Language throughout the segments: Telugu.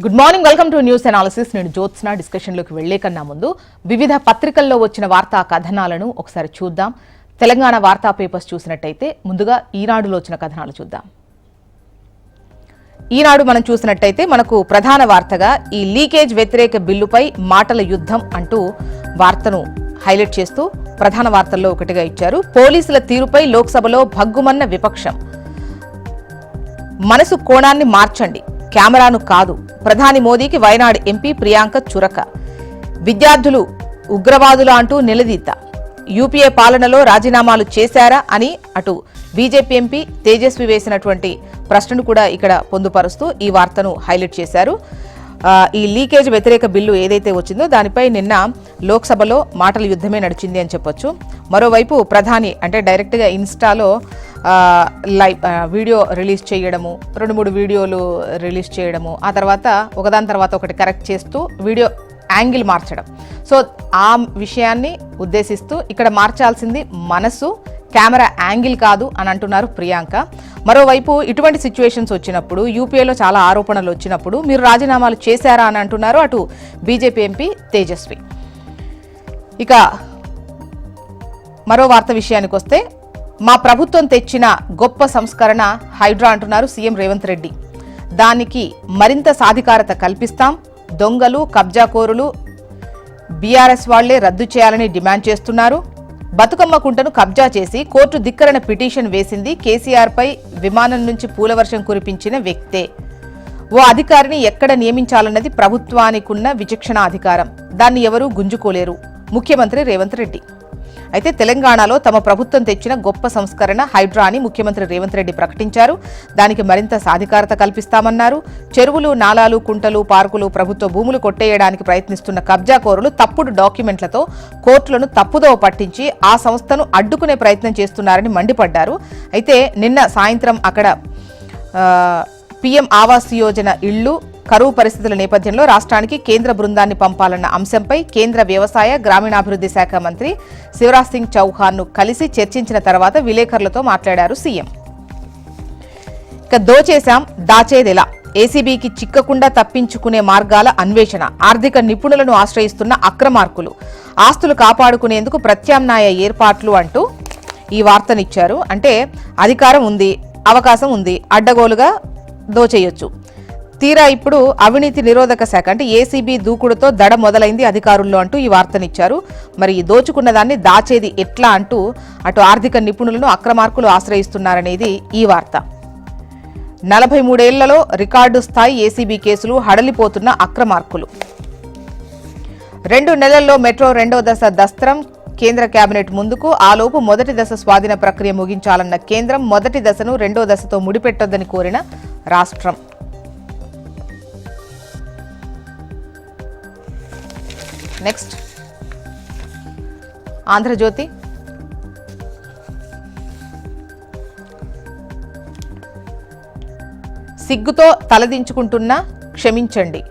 Good morning, welcome to news analysis. నేను జ్యోత్స్న. డిస్కషన్లోకి వెళ్లే కన్నా ముందు వివిధ పత్రికల్లో వచ్చిన వార్తా కథనాలను ఒకసారి చూద్దాం. తెలంగాణ వార్తా పేపర్స్ చూసినట్టయితే ముందుగా ఈనాడులో వచ్చిన కథనాలు చూద్దాం. ఈనాడు మనం చూసినట్టయితే మనకు ప్రధాన వార్తగా ఈ లీకేజ్ వ్యతిరేక బిల్లుపై మాటల యుద్ధం అంటూ వార్తను హైలైట్ చేస్తూ ప్రధాన వార్తల్లో ఒకటిగా ఇచ్చారు. పోలీసుల తీరుపై లోక్సభలో భగ్గుమన్న విపక్షం. మనసు కోణాన్ని మార్చండి, కెమెరాను కాదు. ప్రధాని మోదీకి వయనాడు ఎంపీ ప్రియాంక చురక. విద్యార్థులు ఉగ్రవాదులు అంటూ నిలదీత. యూపీఏ పాలనలో రాజీనామాలు చేశారా అని అటు బీజేపీ ఎంపీ తేజస్వి వేసినటువంటి ప్రశ్నను కూడా ఇక్కడ పొందుపరుస్తూ ఈ వార్తను హైలైట్ చేశారు. ఈ లీకేజ్ వ్యతిరేక బిల్లు ఏదైతే వచ్చిందో దానిపై నిన్న లోక్సభలో మాటల యుద్ధమే నడిచింది అని చెప్పొచ్చు. మరోవైపు ప్రధాని అంటే డైరెక్ట్గా ఇన్స్టాలో లైవ్ వీడియో రిలీజ్ చేయడము, 2-3 వీడియోలు రిలీజ్ చేయడము, ఆ తర్వాత ఒకదాని తర్వాత ఒకటి కరెక్ట్ చేస్తూ వీడియో యాంగిల్ మార్చడం. సో ఆ విషయాన్ని ఉద్దేశిస్తూ ఇక్కడ మార్చాల్సింది మనసు, కెమెరా యాంగిల్ కాదు అని అంటున్నారు ప్రియాంక. మరోవైపు ఇటువంటి సిచ్యువేషన్స్ వచ్చినప్పుడు, యూపీఏలో చాలా ఆరోపణలు వచ్చినప్పుడు మీరు రాజీనామాలు చేశారా అని అంటున్నారు అటు బీజేపీ ఎంపీ తేజస్వి. ఇక మరో వార్త విషయానికి వస్తే, మా ప్రభుత్వం తెచ్చిన గొప్ప సంస్కరణ హైడ్రా అంటున్నారు సీఎం రేవంత్ రెడ్డి. దానికి మరింత సాధికారత కల్పిస్తాం. దొంగలు, కబ్జాకోరులు బీఆర్ఎస్ వాళ్లే రద్దు చేయాలని డిమాండ్ చేస్తున్నారు. బతుకమ్మ కుంటను కబ్జా చేసి కోర్టు ధిక్కరణ పిటిషన్ వేసింది కేసీఆర్ పై విమానం నుంచి పూలవర్షం కురిపించిన వ్యక్తే. ఓ అధికారిని ఎక్కడ నియమించాలన్నది ప్రభుత్వానికున్న విచక్షణ అధికారం. దాన్ని ఎవరూ గుంజుకోలేరు ముఖ్యమంత్రి రేవంత్ రెడ్డి. అయితే తెలంగాణలో తమ ప్రభుత్వం తెచ్చిన గొప్ప సంస్కరణ హైడ్రా అని ముఖ్యమంత్రి రేవంత్ రెడ్డి ప్రకటించారు. దానికి మరింత సాధికారత కల్పిస్తామన్నారు. చెరువులు, నాలాలు, కుంటలు, పార్కులు, ప్రభుత్వ భూములు కొట్టేయడానికి ప్రయత్నిస్తున్న కబ్జాకోరులు తప్పుడు డాక్యుమెంట్లతో కోర్టులను తప్పుదోవ పట్టించి ఆ సంస్థను అడ్డుకునే ప్రయత్నం చేస్తున్నారని మండిపడ్డారు. అయితే నిన్న సాయంత్రం అక్కడ పీఎం ఆవాస్ యోజన ఇళ్లు కరువు పరిస్థితుల నేపథ్యంలో రాష్ట్రానికి కేంద్ర బృందాన్ని పంపాలన్న అంశంపై కేంద్ర వ్యవసాయ గ్రామీణాభివృద్ధి శాఖ మంత్రి శివరాజ్ సింగ్ చౌహాన్ ను కలిసి చర్చించిన తర్వాత విలేకరులతో మాట్లాడారు సీఎం. ఇక దోచేశాం, దాచేదెలా, ఏసీబీకి చిక్కకుండా తప్పించుకునే మార్గాల అన్వేషణ, ఆర్థిక నిపుణులను ఆశ్రయిస్తున్న అక్రమార్కులు, ఆస్తులు కాపాడుకునేందుకు ప్రత్యామ్నాయ ఏర్పాట్లు అంటూ ఈ వార్తనిచ్చారు. అంటే అధికారం ఉంది, అవకాశం ఉంది, అడ్డగోలుగా దోచేయొచ్చు. తీరా ఇప్పుడు అవినీతి నిరోధక శాఖ అంటే ఏసీబీ దూకుడుతో దడ మొదలైంది అధికారుల్లో అంటూ ఈ వార్తనిచ్చారు. మరి దోచుకున్న దాన్ని దాచేది ఎట్లా అంటూ అటు ఆర్థిక నిపుణులను అక్రమార్కులు ఆశ్రయిస్తున్నారనేది ఈ వార్త. 43 ఏళ్లలో రికార్డు స్థాయి ఏసీబీ కేసులు, హడలిపోతున్న అక్రమార్కులు. 2 నెలల్లో మెట్రో 2వ దశ దస్త్రం, కేంద్ర కేబినెట్ ముందుకు. ఆలోపు మొదటి దశ స్వాధీన ప్రక్రియ ముగించాలన్న కేంద్రం, మొదటి దశను 2వ దశతో ముడిపెట్టొద్దని కోరిన రాష్ట్రం. నెక్స్ట్ ఆంధ్రజ్యోతి. సిగ్గుతో తలదించుకుంటున్నా క్షమించండి.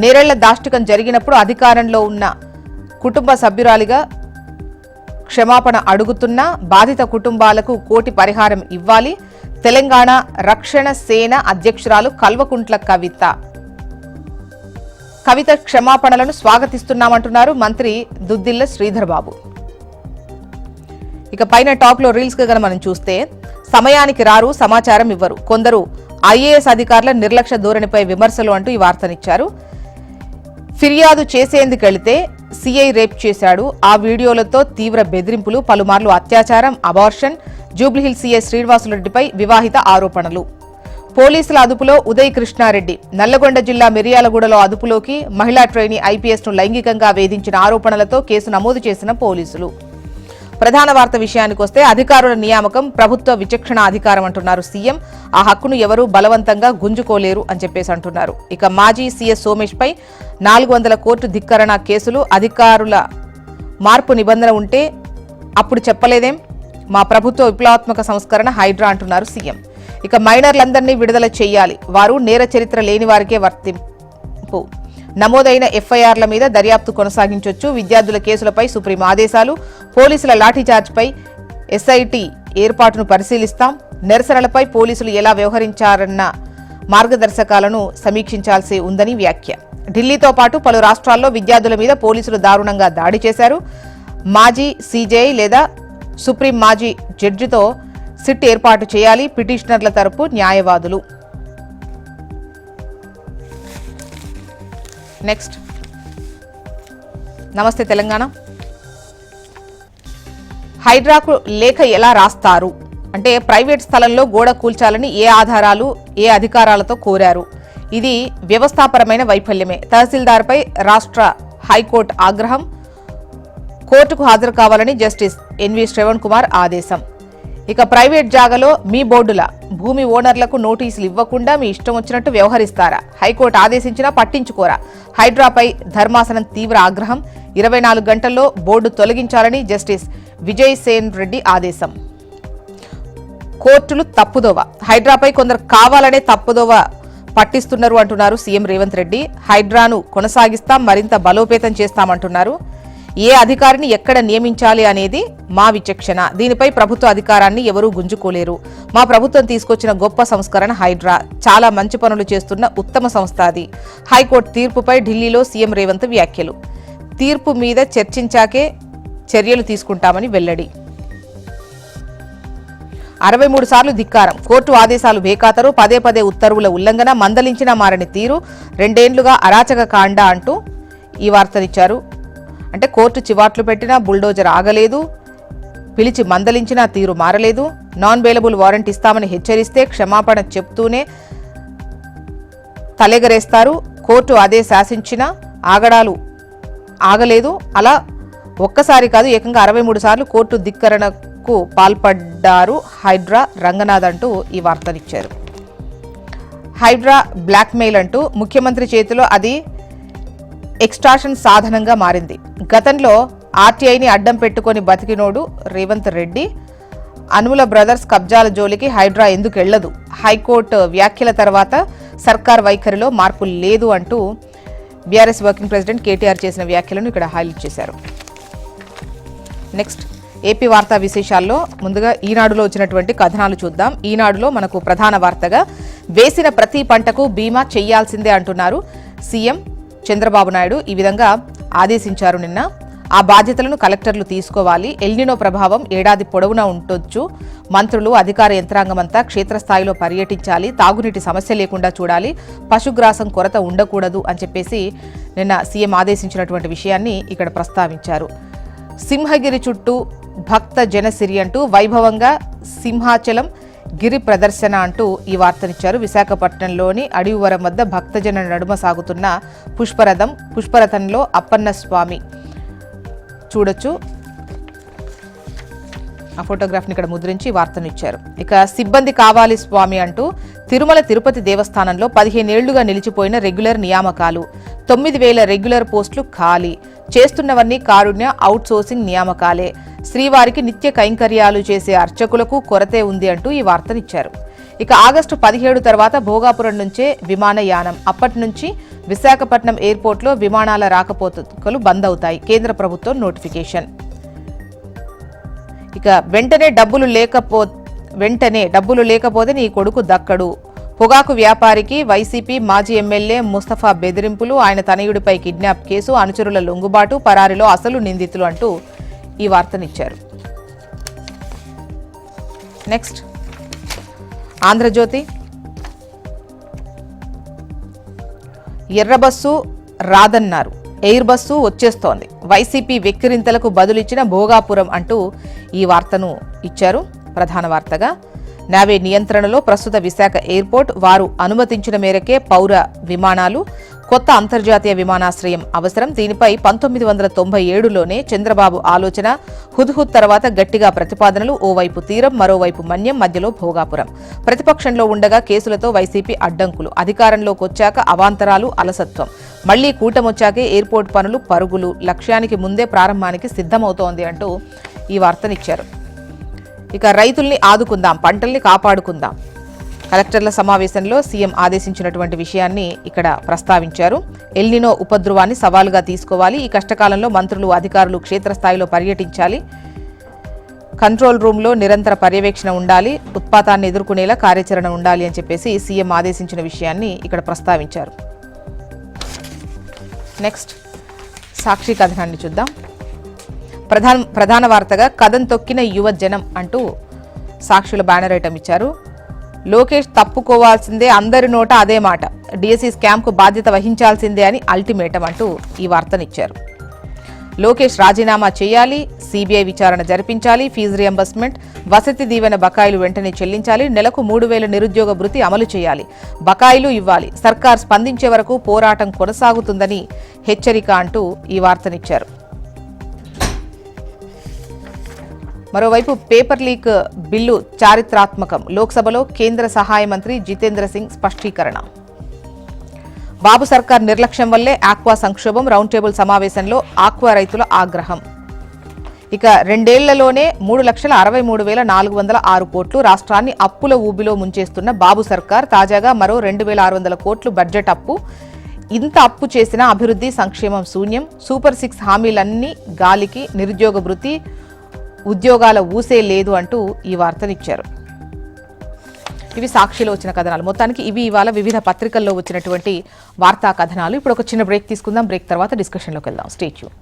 నేరేళ్ల దాష్టికం జరిగినప్పుడు అధికారంలో ఉన్న కుటుంబ సభ్యురాలిగా క్షమాపణ అడుగుతున్నా. బాధిత కుటుంబాలకు 1 కోటి పరిహారం ఇవ్వాలి. తెలంగాణ రక్షణ సేన అధ్యక్షురాలు కల్వకుంట్ల కవిత క్షమాపణలను స్వాగతిస్తున్నామంటున్నారు మంత్రి దుద్దిల్ల శ్రీధర్ బాబు. ఇక పైన టాప్ లో రీల్స్ గా మనం చూస్తే, సమయానికి రారు, సమాచారం ఇవ్వరు, కొందరు ఐఏఎస్ అధికారుల నిర్లక్ష్య ధోరణిపై విమర్శలు అంటూ ఈ వార్తనిచ్చారు. ఫిర్యాదు చేసేందుకెళితే సీఐ రేప్ చేశాడు. ఆ వీడియోలతో తీవ్ర బెదిరింపులు, పలుమార్లు అత్యాచారం, అబార్షన్. జూబ్లీహిల్ సీఐ శ్రీనివాసులరెడ్డిపై వివాహిత ఆరోపణలు. పోలీసుల అదుపులో ఉదయ్ కృష్ణారెడ్డి. నల్లగొండ జిల్లా మిర్యాలగూడలో అదుపులోకి. మహిళా ట్రైనీ ఐపీఎస్ ను లైంగికంగా వేధించిన ఆరోపణలతో కేసు నమోదు చేసిన పోలీసులు. ప్రధాన వార్త విషయానికి వస్తే, అధికారుల నియామకం ప్రభుత్వ విచక్షణ అధికారం అంటున్నారు సీఎం. ఆ హక్కును ఎవరూ బలవంతంగా గుంజుకోలేరు అని చెప్పేసి అంటున్నారు. ఇక మాజీ సీఎస్ సోమేష్ పై 400 కోర్టు ధిక్కరణ కేసులు. అధికారుల మార్పు నిబంధన ఉంటే అప్పుడు చెప్పలేదేం, మా ప్రభుత్వ విప్లవాత్మక సంస్కరణ హైడ్రా అంటున్నారు సీఎం. ఇక మైనర్లందరినీ విడుదల చేయాలి, వారు నేర చరిత్ర లేని వారికే వర్తింపు. నమోదైన ఎఫ్ఐఆర్ల మీద దర్యాప్తు కొనసాగించొచ్చు. విద్యార్థుల కేసులపై సుప్రీం ఆదేశాలు. పోలీసుల లాఠీచార్జ్పై ఎస్ఐటీ ఏర్పాటును పరిశీలిస్తాం. నిరసనలపై పోలీసులు ఎలా వ్యవహరించారన్న మార్గదర్శకాలను సమీక్షించాల్సి ఉందని వ్యాఖ్య. ఢిల్లీతో పాటు పలు రాష్ట్రాల్లో విద్యార్థుల మీద పోలీసులు దారుణంగా దాడి చేశారు. మాజీ సీజేఐ లేదా సుప్రీం మాజీ జడ్జితో సిట్ ఏర్పాటు చేయాలి పిటిషనర్ల తరపు న్యాయవాదులు. నెక్స్ట్, నమస్తే తెలంగాణ. హైడ్రాకు లేఖ ఎలా రాస్తారు అంటే ప్రైవేట్ స్థలంలో గోడ కూల్చాలని ఏ ఆధారాలు ఏ అధికారాలతో కోరారు? ఇది వ్యవస్థాపరమైన వైఫల్యమే. తహసీల్దార్పై రాష్ట్ర హైకోర్టు ఆగ్రహం. కోర్టుకు హాజరు కావాలని జస్టిస్ ఎన్వి శ్రవణ్ కుమార్ ఆదేశం. ఇక ప్రైవేట్ జాగాలో మీ బోర్డుల భూమి ఓనర్లకు నోటీసులు ఇవ్వకుండా మీ ఇష్టం వచ్చినట్టు వ్యవహరిస్తారా? హైకోర్టు ఆదేశించినా పట్టించుకోరా? హైడ్రాపై ధర్మాసనం తీవ్ర ఆగ్రహం. 24 గంటల్లో బోర్డు తొలగించాలని జస్టిస్ విజయ్ సేన్ రెడ్డి ఆదేశం. కోర్టులు తప్పుదోవ. హైడ్రాపై కొందరు కావాలనే తప్పుదోవ పట్టిస్తున్నారు అంటున్నారు సీఎం రేవంత్ రెడ్డి. హైడ్రాను కొనసాగిస్తాం, మరింత బలోపేతం చేస్తామంటున్నారు. ఏ అధికారిని ఎక్కడ నియమించాలి అనేది మా విచక్షణ. దీనిపై ప్రభుత్వ అధికారాన్ని ఎవరూ గుంజుకోలేరు. మా ప్రభుత్వం తీసుకొచ్చిన గొప్ప సంస్కరణ హైడ్రా. చాలా మంచి పనులు చేస్తున్న ఉత్తమ సంస్థ అది. హైకోర్టు తీర్పుపై ఢిల్లీలో సీఎం రేవంత్ వ్యాఖ్యలు. తీర్పు మీద చర్చించాకే చర్యలు తీసుకుంటామని వెల్లడి. 63 సార్లు ధిక్కారం. కోర్టు ఆదేశాలు బేఖాతరు. పదే పదే ఉత్తర్వుల ఉల్లంఘన. మందలించినా మారని తీరు. 2 ఏళ్లుగా అరాచక కాండ అంటూ ఈ వార్తనిచ్చారు. అంటే కోర్టు చివాట్లు పెట్టినా బుల్డోజర్ ఆగలేదు. పిలిచి మందలించినా తీరు మారలేదు. నాన్ బెయిలబుల్ వారెంట్ ఇస్తామని హెచ్చరిస్తే క్షమాపణ చెప్తూనే తలెగరేస్తారు. కోర్టు అదే శాసించినా ఆగడాలు ఆగలేదు. అలా ఒక్కసారి కాదు, ఏకంగా 63 సార్లు కోర్టు ధిక్కరణకు పాల్పడ్డారు హైడ్రా రంగనాథ్ అంటూ ఈ వార్తనిచ్చారు. హైడ్రా బ్లాక్మెయిల్ అంటూ ముఖ్యమంత్రి చేతిలో అది ఎక్స్ట్రాషన్ సాధనంగా మారింది. గతంలో ఆర్టీఐని అడ్డం పెట్టుకొని బతికినోడు రేవంత్ రెడ్డి. అనుముల బ్రదర్స్ కబ్జాల జోలికి హైడ్రా ఎందుకు వెళ్లదు? హైకోర్టు వ్యాఖ్యల తర్వాత సర్కార్ వైఖరిలో మార్పు లేదు అంటూ బీఆర్ఎస్ వర్కింగ్ ప్రెసిడెంట్ కేటీఆర్ చేసిన వ్యాఖ్యలను ఇక్కడ హైలైట్ చేశారు. నెక్స్ట్, ఏపీ వార్తా విశేషాల్లో ముందుగా ఈనాడులో వచ్చినటువంటి కథనాలు చూద్దాం. ఈనాడులో మనకు ప్రధాన వార్తగా వేసిన ప్రతి పంటకు బీమా చేయాల్సిందే అంటున్నారు సీఎం చంద్రబాబు నాయుడు. ఈ విధంగా ఆదేశించారు నిన్న. ఆ బాధ్యతలను కలెక్టర్లు తీసుకోవాలి. ఎల్నినో ప్రభావం ఏడాది పొడవునా ఉండొచ్చు. మంత్రులు అధికార యంత్రాంగమంతా క్షేత్రస్థాయిలో పర్యటించాలి. తాగునీటి సమస్య లేకుండా చూడాలి. పశుగ్రాసం కొరత ఉండకూడదు అని చెప్పేసి నిన్న సీఎం ఆదేశించినటువంటి విషయాన్ని ఇక్కడ ప్రస్తావించారు. సింహగిరి చుట్టూ భక్త జనసిరి అంటూ వైభవంగా సింహాచలం గిరి ప్రదర్శన అంటూ ఈ వార్తనిచ్చారు. విశాఖపట్నంలోని అడివివరం వద్ద భక్తజన నడుమ సాగుతున్న పుష్పరథంలో అప్పన్న స్వామి చూడొచ్చు. ఆ ఫోటోగ్రాఫ్ని ఇక్కడ ముద్రించి వార్తనిచ్చారు. ఇక సిబ్బంది కావాలి స్వామి అంటూ తిరుమల తిరుపతి దేవస్థానంలో 15 ఏళ్లుగా నిలిచిపోయిన రెగ్యులర్ నియామకాలు. 9,000 రెగ్యులర్ పోస్టులు ఖాళీ. చేస్తున్నవన్నీ కారుణ్య అవుట్ సోర్సింగ్ నియామకాలే. శ్రీవారికి నిత్య కైంకర్యాలు చేసే అర్చకులకు కొరతే ఉంది అంటూ ఈ వార్తనిచ్చారు. ఇక ఆగస్టు 17 తర్వాత భోగాపురం నుంచే విమానయానం. అప్పటి నుంచి విశాఖపట్నం ఎయిర్పోర్ట్లో విమానాల రాకపోకలు బంద్ అవుతాయి. కేంద్ర ప్రభుత్వం నోటిఫికేషన్. ఇక వెంటనే డబ్బులు లేకపోతే నీ కొడుకు దక్కడు. పొగాకు వ్యాపారికి వైసీపీ మాజీ ఎమ్మెల్యే ముస్తఫా బెదిరింపులు. ఆయన తనయుడిపై కిడ్నాప్ కేసు. అనుచరుల లొంగుబాటు. పరారిలో అసలు నిందితులు అంటూ ఈ వార్తనిచ్చారు. నెక్స్ట్, ఆంధ్రజ్యోతి. ఎర్ర బస్సు రాదన్నారు, ఎయిర్ బస్సు వచ్చేస్తోంది. వైసీపీ వెక్కిరింతలకు బదులిచ్చిన భోగాపురం అంటూ ఈ వార్తను ఇచ్చారు ప్రధాన వార్తగా. నావే నియంత్రణలో ప్రస్తుత విశాఖ ఎయిర్పోర్ట్. వారు అనుమతించిన మేరకే పౌర విమానాలు. కొత్త అంతర్జాతీయ విమానాశ్రయం అవసరం. దీనిపై 1997లోనే చంద్రబాబు ఆలోచన. హుద్హుద్ తర్వాత గట్టిగా ప్రతిపాదనలు. ఓవైపు తీరం, మరోవైపు మన్యం, మధ్యలో భోగాపురం. ప్రతిపక్షంలో ఉండగా కేసులతో వైసీపీ అడ్డంకులు. అధికారంలోకి వచ్చాక అవాంతరాలు, అలసత్వం. మళ్లీ కూటమొచ్చాకే ఎయిర్పోర్ట్ పనులు పరుగులు. లక్ష్యానికి ముందే ప్రారంభానికి సిద్ధమవుతోంది అంటూ ఈ వార్తనిచ్చారు. ఇక రైతుల్ని ఆదుకుందాం, పంటల్ని కాపాడుకుందాం. కలెక్టర్ల సమావేశంలో సీఎం ఆదేశించినటువంటి విషయాన్ని ఇక్కడ ప్రస్తావించారు. ఎల్నినో ఉపద్రవాన్ని సవాలుగా తీసుకోవాలి. ఈ కష్టకాలంలో మంత్రులు, అధికారులు క్షేత్రస్థాయిలో పర్యటించాలి. కంట్రోల్ రూమ్లో నిరంతర పర్యవేక్షణ ఉండాలి, ఉత్పాతాన్ని ఎదుర్కొనేలా కార్యాచరణ ఉండాలి అని చెప్పేసి సీఎం ఆదేశించిన విషయాన్ని ఇక్కడ ప్రస్తావించారు. నెక్స్ట్ సాక్షి కథనాన్ని చూద్దాం. ప్రధాన వార్తగా కథం తొక్కిన యువ జనం అంటూ సాక్షుల బ్యానర్ ఐటమ్ ఇచ్చారు. లోకేష్ తప్పుకోవాల్సిందే, అందరి నోట అదే మాట, డిఎస్సి స్కామ్కు బాధ్యత వహించాల్సిందే అని అల్టిమేటం అంటూ ఈ వార్తనిచ్చారు. లోకేష్ రాజీనామా చేయాలి, సిబిఐ విచారణ జరిపించాలి, ఫీజు రియంబర్స్మెంట్, వసతి దీవెన బకాయిలు వెంటనే చెల్లించాలి, నెలకు 3,000 నిరుద్యోగ భృతి అమలు చేయాలి, బకాయిలు ఇవ్వాలి, సర్కార్ స్పందించే వరకు పోరాటం కొనసాగుతుందని హెచ్చరిక అంటూ ఈ వార్తనిచ్చారు. మరోవైపు పేపర్ లీక్ బిల్లు చారిత్రాత్మకం, లోక్సభలో కేంద్ర సహాయ మంత్రి జితేంద్ర సింగ్ స్పష్టీకరణ. బాబు సర్కార్ నిర్లక్ష్యం వల్లే ఆక్వా సంక్షోభం, రౌండ్ టేబుల్ సమావేశంలో ఆక్వా రైతుల ఆగ్రహం. ఇక 2 ఏళ్లలోనే 3,63,406 కోట్లు రాష్ట్రాన్ని అప్పుల ఊబిలో ముంచేస్తున్న బాబు సర్కార్ తాజాగా మరో 2,600 కోట్లు బడ్జెట్ అప్పు. ఇంత అప్పు చేసినా అభివృద్ధి సంక్షేమం శూన్యం, సూపర్ 6 హామీలన్నీ గాలికి, నిరుద్యోగ భృతి, ఉద్యోగాల ఊసే లేదు అంటూ ఈ వార్తనిచ్చారు. ఇవి సాక్షిలో వచ్చిన కథనాలు. మొత్తానికి ఇవి ఇవాళ వివిధ పత్రికల్లో వచ్చినటువంటి వార్తా కథనాలు. ఇప్పుడు ఒక చిన్న బ్రేక్ తీసుకుందాం. బ్రేక్ తర్వాత డిస్కషన్లోకి వెళ్దాం. Stay tune.